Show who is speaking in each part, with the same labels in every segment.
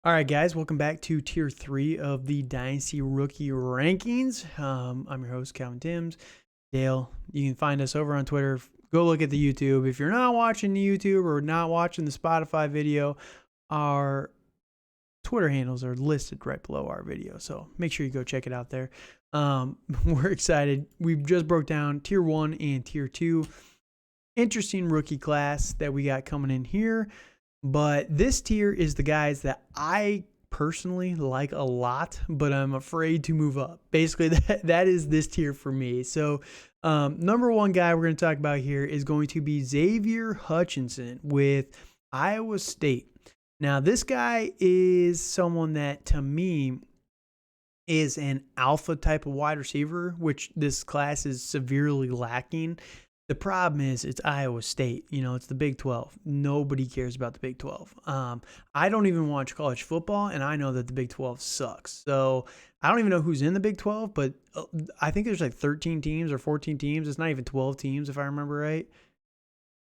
Speaker 1: All right, guys, welcome back to Tier 3 of the Dynasty Rookie Rankings. I'm your host, Calvin Timms. Dale, you can find us over on Twitter. Go look at the YouTube. If you're not watching the YouTube or not watching the Spotify video, our Twitter handles are listed right below our video, so make sure you go check it out there. We're excited. We've just broke down Tier 1 and Tier 2. Interesting rookie class that we got coming in here. But this tier is the guys that I personally like a lot, but I'm afraid to move up. Basically, that is this tier for me. So number one guy we're going to talk about here is going to be Xavier Hutchinson with Iowa State. Now, this guy is someone that, to me, is an alpha type of wide receiver, which this class is severely lacking. The problem is it's Iowa State. It's the Big 12. Nobody cares about the Big 12. I don't even watch college football, and I know that the Big 12 sucks. So I don't even know who's in the Big 12, but I think there's like 13 teams or 14 teams. It's not even 12 teams, if I remember right.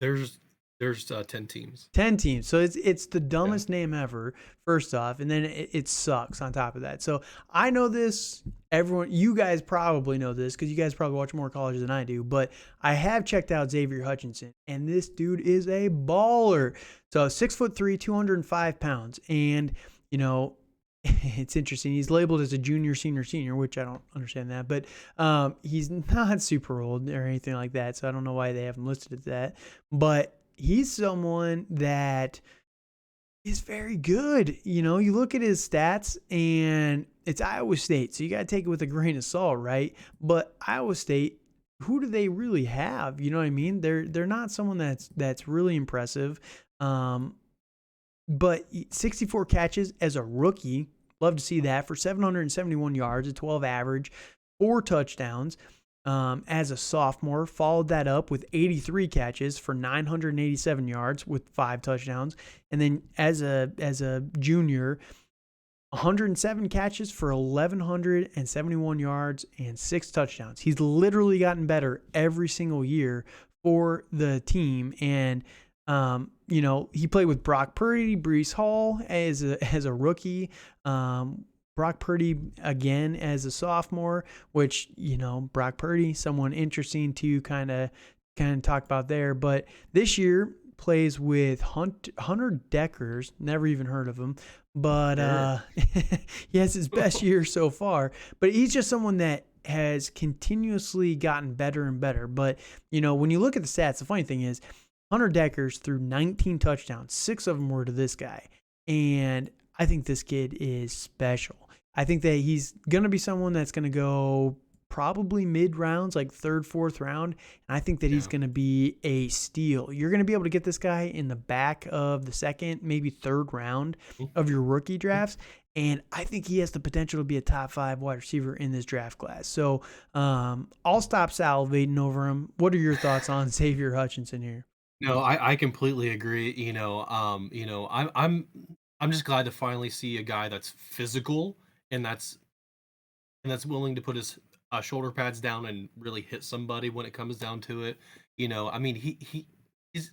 Speaker 2: There's 10 teams.
Speaker 1: 10 teams. So it's the dumbest name ever, first off, and then it sucks on top of that. So I know this. Everyone, you guys probably know this because you guys probably watch more college than I do, but I have checked out Xavier Hutchinson, and this dude is a baller. So 6'3", 205 pounds. And, it's interesting. He's labeled as a junior, senior, which I don't understand that, but he's not super old or anything like that. So I don't know why they have him listed as that, but he's someone that is very good. You look at his stats, and it's Iowa State, so you got to take it with a grain of salt, right? But Iowa State, who do they really have? You know what I mean? They're not someone that's really impressive. But 64 catches as a rookie, love to see that, for 771 yards, a 12 average, 4 touchdowns. As a sophomore, followed that up with 83 catches for 987 yards with 5 touchdowns. And then as a junior, 107 catches for 1,171 yards and 6 touchdowns. He's literally gotten better every single year for the team. And, he played with Brock Purdy, Breece Hall as a rookie. Brock Purdy again as a sophomore, which, Brock Purdy, someone interesting to kind of talk about there. But this year plays with Hunter Deckers, never even heard of him, but he has his best year so far. But he's just someone that has continuously gotten better and better. But, when you look at the stats, the funny thing is Hunter Deckers threw 19 touchdowns. 6 of them were to this guy. And I think this kid is special. I think that he's going to be someone that's going to go probably mid-rounds, like 3rd, 4th round. And I think that he's going to be a steal. You're going to be able to get this guy in the back of the 2nd, maybe 3rd round of your rookie drafts. And I think he has the potential to be a top 5 wide receiver in this draft class. So I'll stop salivating over him. What are your thoughts on Xavier Hutchinson here?
Speaker 2: No, I completely agree. I'm just glad to finally see a guy that's physical and that's willing to put his shoulder pads down and really hit somebody when it comes down to it. I mean, he's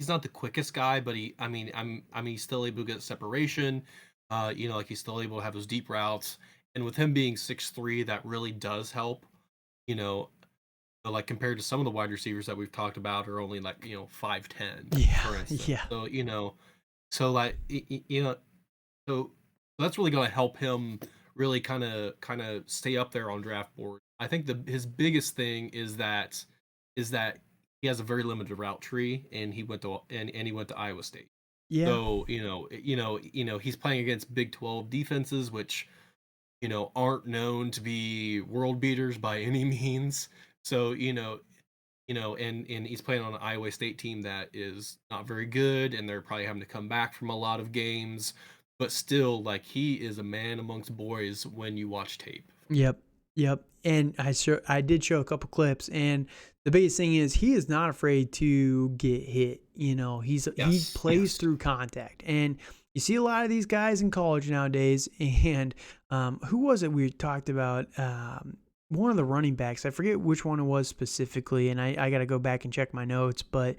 Speaker 2: not the quickest guy, but he's still able to get separation. Like he's still able to have those deep routes, and with him being 6'3", that really does help. Like compared to some of the wide receivers that we've talked about are only like 5'10", for instance.
Speaker 1: Yeah.
Speaker 2: So so that's really going to help him really kind of stay up there on draft board. I think his biggest thing is that he has a very limited route tree, and he went to Iowa State.
Speaker 1: Yeah.
Speaker 2: So he's playing against Big 12 defenses, which aren't known to be world beaters by any means. So and he's playing on an Iowa State team that is not very good, and they're probably having to come back from a lot of games. But still, like, he is a man amongst boys when you watch tape.
Speaker 1: Yep. And I did show a couple clips, and the biggest thing is he is not afraid to get hit. He plays through contact, and you see a lot of these guys in college nowadays. And who was it we talked about? One of the running backs. I forget which one it was specifically, and I got to go back and check my notes. But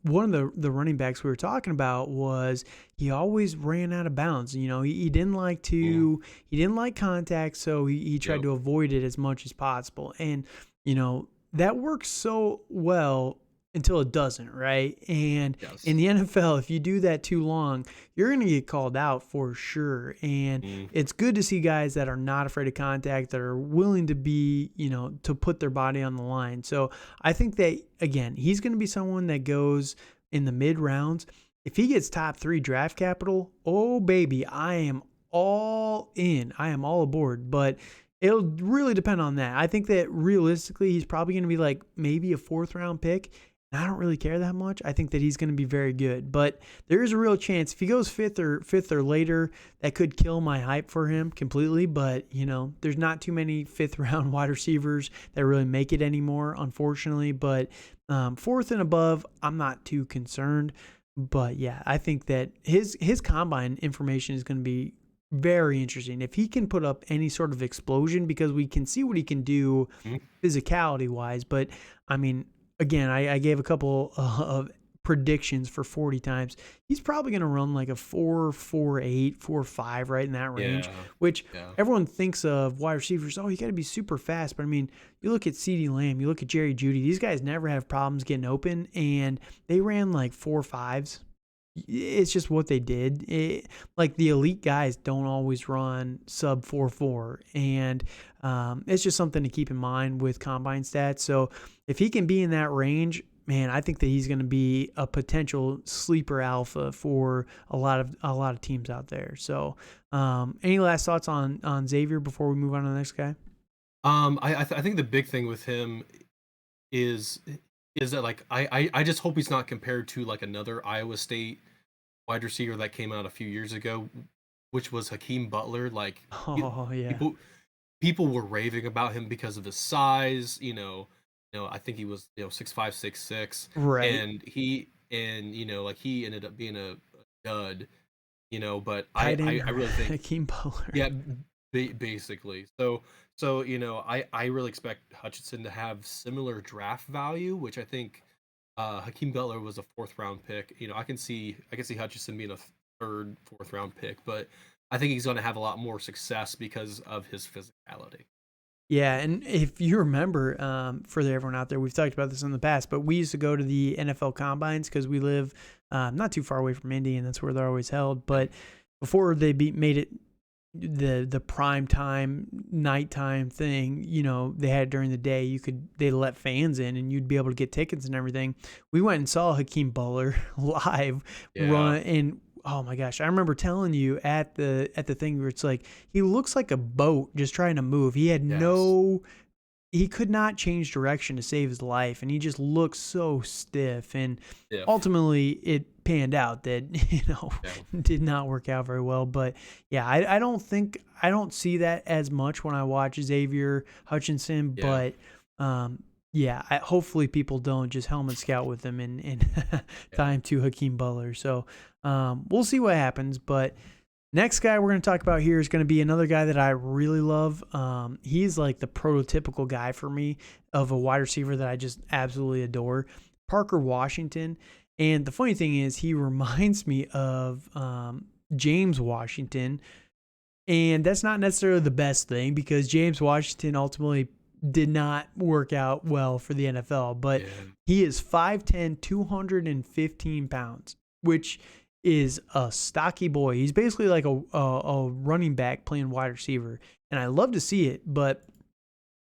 Speaker 1: one of the running backs we were talking about was he always ran out of bounds. You know, he didn't like
Speaker 2: Mm,
Speaker 1: he didn't like contact, so he tried
Speaker 2: yep.
Speaker 1: to avoid it as much as possible. And you know that works so well until it doesn't, right? And in
Speaker 2: Yes.
Speaker 1: the NFL, if you do that too long, you're going to get called out for sure. And
Speaker 2: Mm,
Speaker 1: it's good to see guys that are not afraid of contact, that are willing to be, you know, to put their body on the line. So I think that, again, he's going to be someone that goes in the mid rounds. If he gets top 3 draft capital, oh, baby, I am all in. I am all aboard. But it'll really depend on that. I think that realistically, he's probably going to be like maybe a 4th round pick. I don't really care that much. I think that he's going to be very good, but there is a real chance if he goes fifth or later, that could kill my hype for him completely. But you know, there's not too many 5th round wide receivers that really make it anymore, unfortunately. But 4th and above, I'm not too concerned. But yeah, I think that his combine information is going to be very interesting. If he can put up any sort of explosion, because we can see what he can do
Speaker 2: mm,
Speaker 1: physicality wise, but I mean, again, I gave a couple of predictions for 40 times. He's probably going to run like a 4.48, 4.5, right in that range,
Speaker 2: yeah.
Speaker 1: which
Speaker 2: Yeah.
Speaker 1: everyone thinks of wide receivers. Oh, you got to be super fast. But I mean, you look at CeeDee Lamb, you look at Jerry Jeudy, these guys never have problems getting open, and they ran like 4.5s. It's just what they did. Like the elite guys don't always run sub 4.4, and it's just something to keep in mind with combine stats. So if he can be in that range, man, I think that he's going to be a potential sleeper alpha for a lot of teams out there. So, any last thoughts on Xavier before we move on to the next guy?
Speaker 2: I think the big thing with him is is that like I just hope he's not compared to like another Iowa State wide receiver that came out a few years ago, which was Hakeem Butler. Like he-
Speaker 1: Oh yeah,
Speaker 2: people people were raving about him because of his size. I think he was 6'5", 6'6",
Speaker 1: right.
Speaker 2: and like he ended up being a dud. But
Speaker 1: Tight end
Speaker 2: I really think
Speaker 1: Hakeem Butler.
Speaker 2: yeah, basically. So I really expect Hutchinson to have similar draft value, which I think Hakeem Butler was a 4th round pick. I can see Hutchinson being a 3rd, 4th round pick, but I think he's going to have a lot more success because of his physicality.
Speaker 1: Yeah, and if you remember, for everyone out there, we've talked about this in the past, but we used to go to the NFL combines because we live not too far away from Indy, and that's where they're always held.
Speaker 2: Yeah.
Speaker 1: But before they made it the prime time nighttime thing, you know, they had during the day, they let fans in and you'd be able to get tickets and everything. We went and saw Hakeem Butler live
Speaker 2: Yeah.
Speaker 1: run, and oh my gosh, I remember telling you at the thing where it's like he looks like a boat just trying to move.
Speaker 2: Yes.
Speaker 1: He could not change direction to save his life, and he just looked so stiff. And
Speaker 2: If.
Speaker 1: ultimately, it panned out that
Speaker 2: Yeah.
Speaker 1: did not work out very well. But yeah, I don't see that as much when I watch Xavier Hutchinson.
Speaker 2: Yeah.
Speaker 1: But yeah, hopefully people don't just helmet scout with him and tie
Speaker 2: Yeah.
Speaker 1: him to Hakeem Butler. So we'll see what happens, but. Next guy we're going to talk about here is going to be another guy that I really love. He's like the prototypical guy for me of a wide receiver that I just absolutely adore. Parker Washington. And the funny thing is, he reminds me of James Washington. And that's not necessarily the best thing because James Washington ultimately did not work out well for the NFL. But
Speaker 2: Yeah.
Speaker 1: he is 5'10, 215 pounds, which is a stocky boy. He's basically like a running back playing wide receiver. And I love to see it, but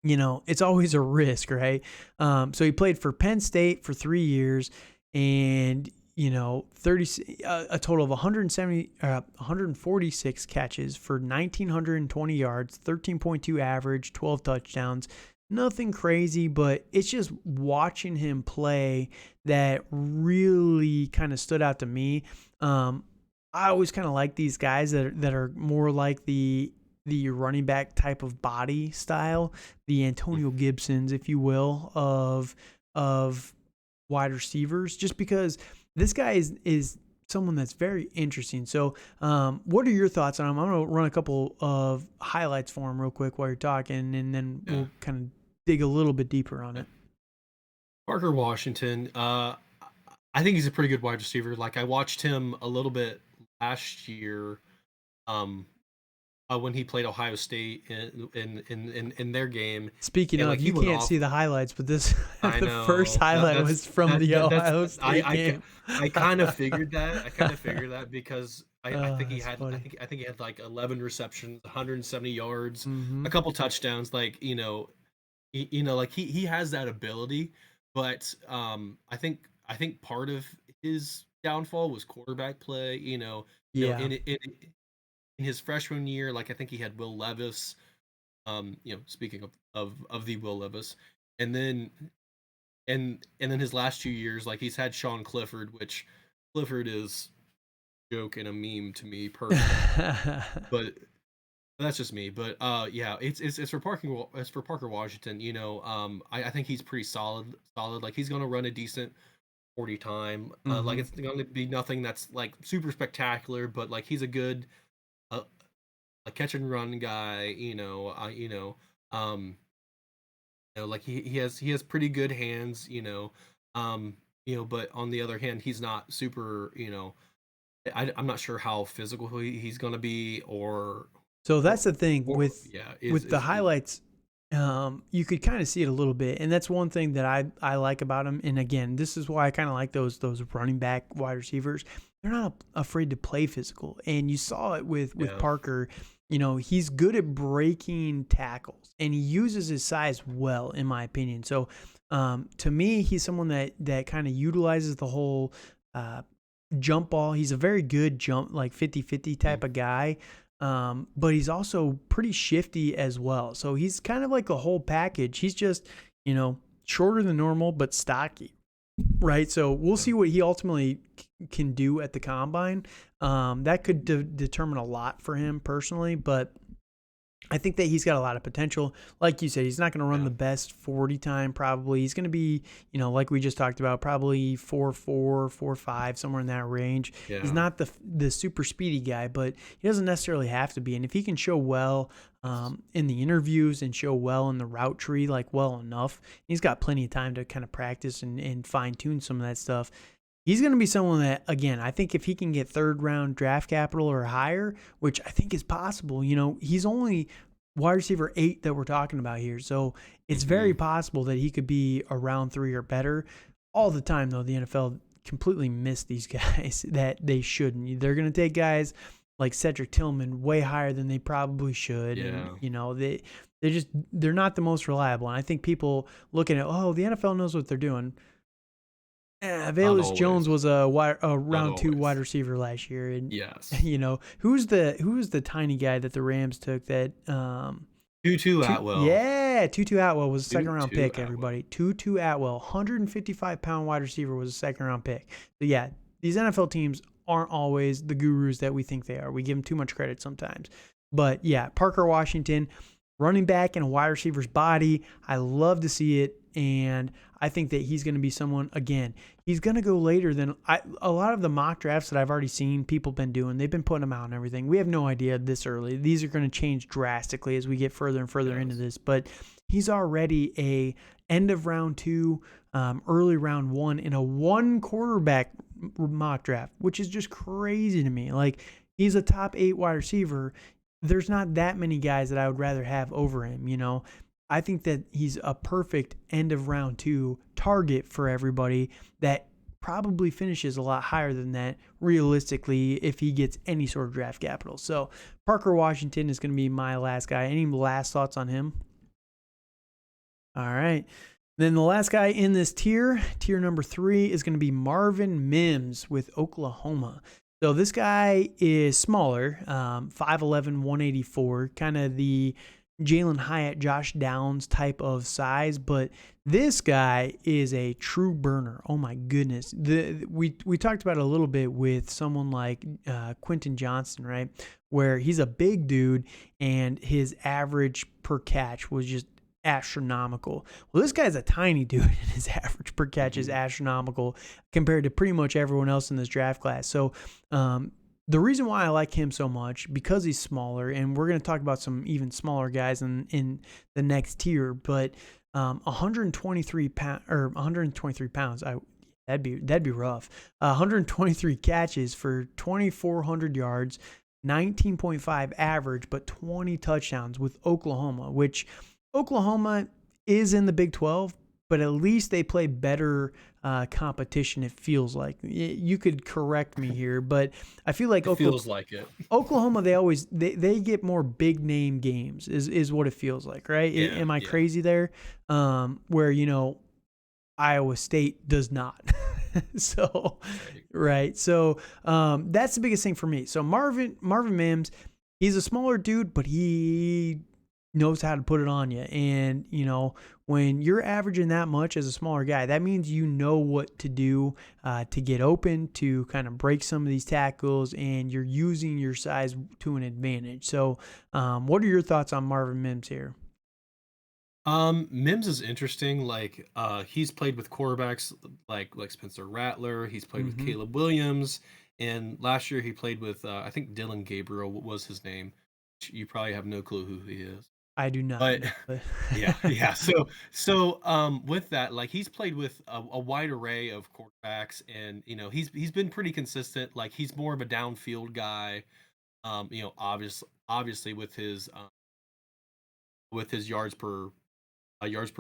Speaker 1: it's always a risk, right? So he played for Penn State for 3 years and 30 a total of 146 catches for 1920 yards, 13.2 average, 12 touchdowns. Nothing crazy, but it's just watching him play that really kind of stood out to me. I always kind of like these guys that are more like the running back type of body style, the Antonio Gibsons, if you will, of wide receivers, just because this guy is someone that's very interesting. So, what are your thoughts on him? I'm going to run a couple of highlights for him real quick while you're talking, and then
Speaker 2: Yeah.
Speaker 1: we'll kind of dig a little bit deeper on
Speaker 2: Yeah.
Speaker 1: it.
Speaker 2: Parker Washington. I think he's a pretty good wide receiver. Like I watched him a little bit last year, um, when he played Ohio State in their game,
Speaker 1: Speaking
Speaker 2: and like
Speaker 1: of,
Speaker 2: he
Speaker 1: you
Speaker 2: went
Speaker 1: can't
Speaker 2: off.
Speaker 1: see the highlights, but this
Speaker 2: I
Speaker 1: the first
Speaker 2: know
Speaker 1: highlight was from the
Speaker 2: that's
Speaker 1: Ohio State game.
Speaker 2: I kind of figured that. I kind of figured that because I think he
Speaker 1: That's
Speaker 2: had
Speaker 1: funny.
Speaker 2: I think he had like 11 receptions, 170 yards,
Speaker 1: Mm-hmm.
Speaker 2: a couple touchdowns. Like like he has that ability, but I think part of his downfall was quarterback play.
Speaker 1: Yeah.
Speaker 2: In his freshman year, like I think he had Will Levis. Speaking of the Will Levis, and then and then his last 2 years, like he's had Sean Clifford, which Clifford is a joke and a meme to me personally, but that's just me. But yeah, it's for Parker Washington. I think he's pretty solid. Like he's gonna run a decent 40 time. Like
Speaker 1: Mm-hmm.
Speaker 2: it's gonna be nothing that's like super spectacular, but like he's a good uh, a catch and run guy. Um, like he has pretty good hands. Um, but on the other hand, he's not super. I'm not sure how physical he's gonna be,
Speaker 1: So
Speaker 2: or
Speaker 1: that's the thing
Speaker 2: or
Speaker 1: with
Speaker 2: yeah,
Speaker 1: the
Speaker 2: is
Speaker 1: highlights. You could kind of see it a little bit, and that's one thing that I like about him. And again, this is why I kind of like those running back wide receivers. They're not afraid to play physical, and you saw it with
Speaker 2: yeah.
Speaker 1: Parker. He's good at breaking tackles, and he uses his size well, in my opinion. So, to me, he's someone that kind of utilizes the whole uh, jump ball. He's a very good jump, like 50-50
Speaker 2: Mm.
Speaker 1: type of guy. But he's also pretty shifty as well. So he's kind of like a whole package. He's just, shorter than normal, but stocky, right? So we'll see what he ultimately can do at the combine. That could determine a lot for him personally, but I think that he's got a lot of potential. Like you said, he's not going to run
Speaker 2: Yeah.
Speaker 1: the best 40 time probably. He's going to be, like we just talked about, probably 4.4, 4.5, somewhere in that range. He's
Speaker 2: Yeah.
Speaker 1: not the super speedy guy, but he doesn't necessarily have to be. And if he can show well in the interviews and show well in the route tree, like well enough, he's got plenty of time to kind of practice and fine tune some of that stuff. He's going to be someone that, again, I think if he can get third round draft capital or higher, which I think is possible, he's only wide receiver 8 that we're talking about here. So it's very
Speaker 2: Hmm.
Speaker 1: possible that he could be a round 3 or better. All the time, though, the NFL completely missed these guys that they shouldn't. They're going to take guys like Cedric Tillman way higher than they probably should. And,
Speaker 2: Yeah.
Speaker 1: they're not the most reliable. And I think people looking at, the NFL knows what they're doing.
Speaker 2: Not
Speaker 1: Velus Jones
Speaker 2: always.
Speaker 1: was a
Speaker 2: Not
Speaker 1: round 2 wide
Speaker 2: always.
Speaker 1: receiver last year, and
Speaker 2: Yes.
Speaker 1: who's the tiny guy that the Rams took that
Speaker 2: Tutu Atwell.
Speaker 1: Tutu Atwell was a second round
Speaker 2: Tutu
Speaker 1: pick.
Speaker 2: Atwell.
Speaker 1: Everybody, Tutu Atwell, 155-pound wide receiver, was a second round pick. So yeah, these NFL teams aren't always the gurus that we think they are. We give them too much credit sometimes. But yeah, Parker Washington, running back in a wide receiver's body. I love to see it. And I think that he's going to be someone, again, he's going to go later than a lot of the mock drafts that I've already seen people been doing. They've been putting them out and everything. We have no idea this early. These are going to change drastically as we get further and further into
Speaker 2: Yes.
Speaker 1: this. But he's already a end of round 2, early round 1 in a 1 quarterback mock draft, which is just crazy to me. Like, he's a top 8 wide receiver. There's not that many guys that I would rather have over him, I think that he's a perfect end of round 2 target for everybody that probably finishes a lot higher than that realistically if he gets any sort of draft capital. So Parker Washington is going to be my last guy. Any last thoughts on him? All right. Then the last guy in this tier number 3, is going to be Marvin Mims with Oklahoma. So this guy is smaller, 5'11", 184, kind of the Jalen Hyatt, Josh Downs type of size, but this guy is a true burner. Oh my goodness. We talked about it a little bit with someone like Quentin Johnston, right? Where he's a big dude and his average per catch was just astronomical. Well, this guy's a tiny dude and his average per catch is astronomical compared to pretty much everyone else in this draft class. So, the reason why I like him so much, because he's smaller, and we're going to talk about some even smaller guys in the next tier, but 123 pounds. That'd be rough. 123 catches for 2,400 yards, 19.5 average, but 20 touchdowns with Oklahoma, which Oklahoma is in the Big 12, but at least they play better competition. It feels like you could correct me here, but I feel like
Speaker 2: It feels like it.
Speaker 1: Oklahoma, they get more big name games is what it feels like, right?
Speaker 2: Yeah,
Speaker 1: Am I
Speaker 2: yeah.
Speaker 1: crazy there? Where Iowa State does not. So,
Speaker 2: Right.
Speaker 1: right. So that's the biggest thing for me. So Marvin Mims, he's a smaller dude, but he knows how to put it on you. And when you're averaging that much as a smaller guy, that means you know what to do to get open, to kind of break some of these tackles, and you're using your size to an advantage. So, what are your thoughts on Marvin Mims here?
Speaker 2: Mims is interesting. Like, he's played with quarterbacks like Spencer Rattler. He's played with
Speaker 1: Mm-hmm.
Speaker 2: Caleb Williams, and last year he played with I think Dylan Gabriel. What was his name? You probably have no clue who he is.
Speaker 1: I do not
Speaker 2: But
Speaker 1: know, but
Speaker 2: yeah, yeah. So with that, like he's played with a wide array of quarterbacks, and he's been pretty consistent. Like he's more of a downfield guy. Obviously with his yards per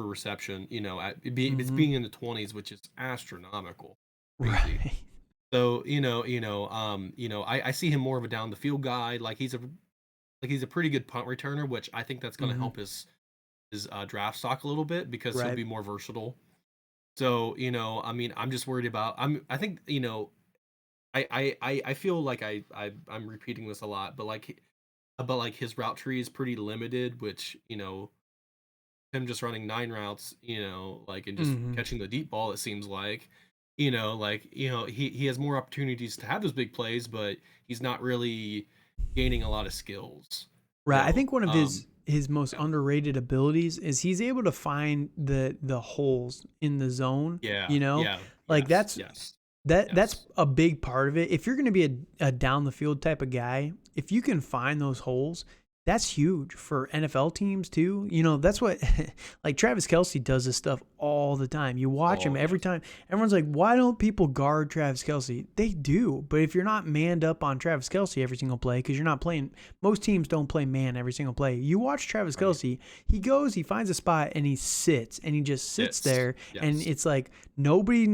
Speaker 2: reception, it's
Speaker 1: mm-hmm.
Speaker 2: being in the 20s, which is astronomical, crazy.
Speaker 1: Right.
Speaker 2: So I see him more of a down the field guy. Like he's a pretty good punt returner, which I think that's going to
Speaker 1: Mm-hmm.
Speaker 2: help his draft stock a little bit because he'll
Speaker 1: Right.
Speaker 2: be more versatile. So I mean, I'm just worried about. I think I feel like I'm repeating this a lot, but like his route tree is pretty limited, which him just running 9 routes, like and just
Speaker 1: Mm-hmm.
Speaker 2: catching the deep ball, it seems like, he has more opportunities to have those big plays, but he's not really gaining a lot of skills.
Speaker 1: Right. I
Speaker 2: So,
Speaker 1: think one of his most
Speaker 2: yeah,
Speaker 1: underrated abilities is he's able to find the holes in the zone.
Speaker 2: yeah,
Speaker 1: You know,
Speaker 2: yeah,
Speaker 1: like
Speaker 2: yes, yes,
Speaker 1: that's
Speaker 2: yes,
Speaker 1: a big part of it. If you're going to be a down the field type of guy, if you can find those holes, that's huge for NFL teams too. That's what like Travis Kelce does this stuff all the time. You watch him
Speaker 2: oh
Speaker 1: every
Speaker 2: yes,
Speaker 1: time. Everyone's like, why don't people guard Travis Kelce? They do, but if you're not manned up on Travis Kelce every single play, because you're not playing, most teams don't play man every single play. You watch Travis
Speaker 2: right,
Speaker 1: Kelce, he finds a spot and he sits and he just sits
Speaker 2: it's
Speaker 1: there, and
Speaker 2: yes,
Speaker 1: it's like nobody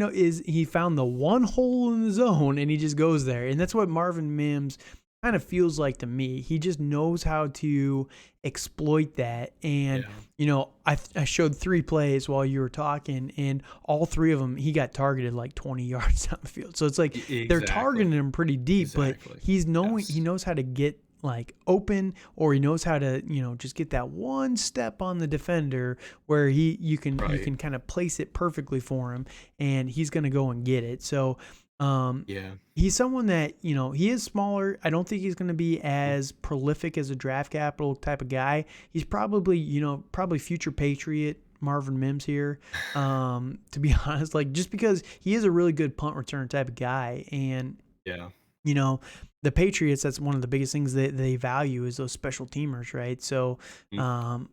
Speaker 1: he found the one hole in the zone and he just goes there. And that's what Marvin Mims kind of feels like to me. He just knows how to exploit that. And,
Speaker 2: yeah,
Speaker 1: I showed 3 plays while you were talking, and all 3 of them, he got targeted like 20 yards down the field. So it's like they're targeting
Speaker 2: exactly,
Speaker 1: him pretty deep, but
Speaker 2: exactly,
Speaker 1: he
Speaker 2: yes,
Speaker 1: knows how to get like open, or he knows how to just get that one step on the defender where you
Speaker 2: right,
Speaker 1: can kind of place it perfectly for him, and he's going to go and get it. So um
Speaker 2: yeah,
Speaker 1: he's someone that he is smaller. I don't think he's going to be
Speaker 2: mhm,
Speaker 1: as prolific as a draft capital type of guy. He's probably probably future Patriot Marvin Mims here, to be honest, like just because he is a really good punt return type of guy. And
Speaker 2: yeah,
Speaker 1: you know, the Patriots, that's one of the biggest things that they value is those special teamers, right? So,
Speaker 2: mhm,
Speaker 1: um,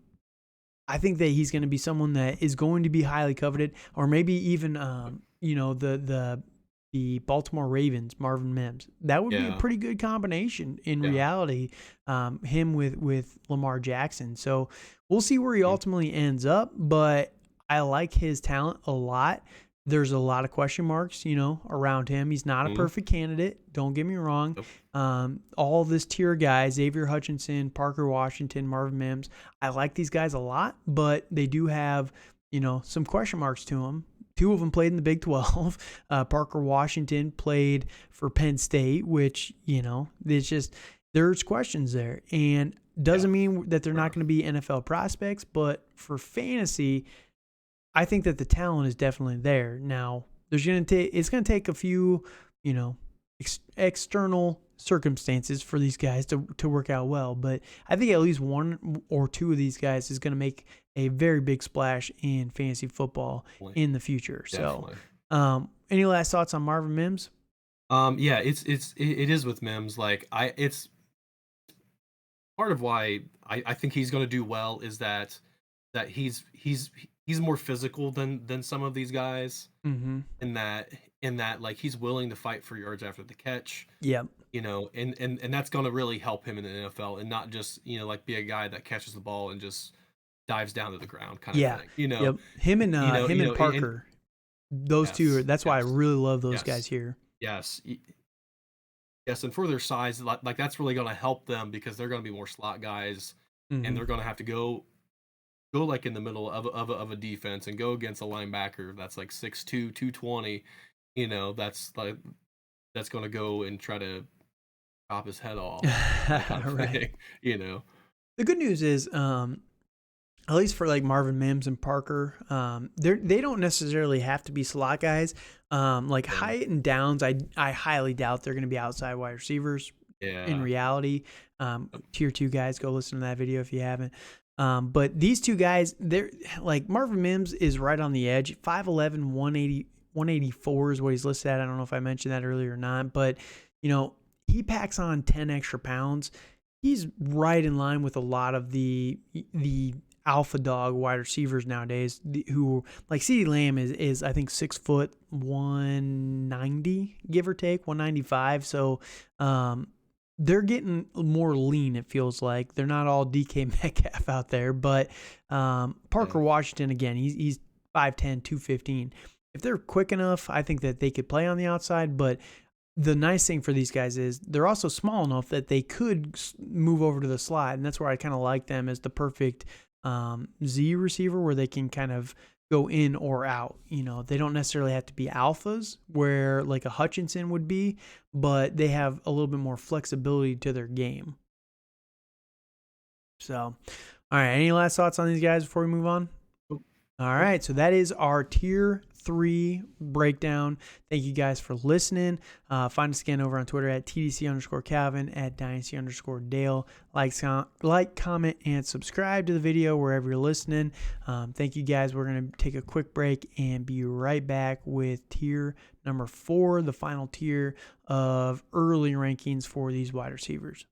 Speaker 1: I think that he's going to be someone that is going to be highly coveted, or maybe even, the Baltimore Ravens, Marvin Mims. That would be a
Speaker 2: yeah,
Speaker 1: pretty good combination in
Speaker 2: yeah,
Speaker 1: reality. Him with Lamar Jackson. So we'll see where he
Speaker 2: mhm,
Speaker 1: ultimately ends up, but I like his talent a lot. There's a lot of question marks, around him. He's not a
Speaker 2: mhm,
Speaker 1: perfect candidate. Don't get me wrong.
Speaker 2: nope,
Speaker 1: All this tier guys, Xavier Hutchinson, Parker Washington, Marvin Mims, I like these guys a lot, but they do have, some question marks to them. 2 of them played in the Big 12. Parker Washington played for Penn State, which, it's just, there's questions there. And
Speaker 2: yeah,
Speaker 1: doesn't mean that they're not
Speaker 2: sure,
Speaker 1: going to be NFL prospects, but for fantasy, I think that the talent is definitely there. Now, it's going to take a few, you know, external circumstances for these guys to work out well, but I think at least 1 or 2 of these guys is going to make a very big splash in fantasy football
Speaker 2: definitely,
Speaker 1: in the future. So,
Speaker 2: definitely.
Speaker 1: any last thoughts on Marvin Mims?
Speaker 2: Yeah, it is with Mims. Like it's part of why I think he's going to do well is that he's more physical than some of these guys,
Speaker 1: Mm-hmm.
Speaker 2: in that in that like he's willing to fight for yards after the catch,
Speaker 1: Yep.
Speaker 2: and that's going to really help him in the NFL, and not just like be a guy that catches the ball and just dives down to the ground kind of
Speaker 1: Yeah.
Speaker 2: thing.
Speaker 1: Yep. Him and
Speaker 2: And
Speaker 1: Parker, those two are,
Speaker 2: yes,
Speaker 1: that's why I
Speaker 2: yes,
Speaker 1: really love those guys
Speaker 2: yes,
Speaker 1: here.
Speaker 2: yes, yes, and for their size, like that's really going to help them because they're going to be more slot guys, and
Speaker 1: Hmm.
Speaker 2: they're going to have to go like in the middle of a defense and go against a linebacker that's like 6'2", 220. That's like that's going to go and try to chop his head off, that kind of
Speaker 1: Right.
Speaker 2: thing. you know.
Speaker 1: The good news is, at least for like Marvin Mims and Parker, they don't necessarily have to be slot guys. Like
Speaker 2: Yeah,
Speaker 1: Hyatt and Downs, I highly doubt they're going to be outside wide receivers. In
Speaker 2: yeah,
Speaker 1: reality, tier 2 guys, go listen to that video if you haven't. But these two guys, they're like Marvin Mims is right on the edge. 5'11", 184 is what he's listed at. I don't know if I mentioned that earlier or not, but he packs on 10 extra pounds. He's right in line with a lot of the alpha dog wide receivers nowadays, who like CeeDee Lamb is I think 6 foot 190, give or take 195. So they're getting more lean, it feels like. They're not all DK Metcalf out there, but
Speaker 2: yeah.
Speaker 1: Parker Washington, again, he's 5'10", 215. If they're quick enough, I think that they could play on the outside, but the nice thing for these guys is they're also small enough that they could move over to the slot, and that's where I kind of like them as the perfect Z receiver, where they can kind of go in or out. They don't necessarily have to be alphas where like a Hutchinson would be, but they have a little bit more flexibility to their game. So, all right, any last thoughts on these guys before we move on?
Speaker 2: Nope.
Speaker 1: All right, so that is our tier 3 breakdown. Thank you guys for listening. Find us again over on Twitter at TDC_Calvin, at Dynasty_Dale. Like, comment, and subscribe to the video wherever you're listening. Thank you guys. We're going to take a quick break and be right back with tier number 4, the final tier of early rankings for these wide receivers.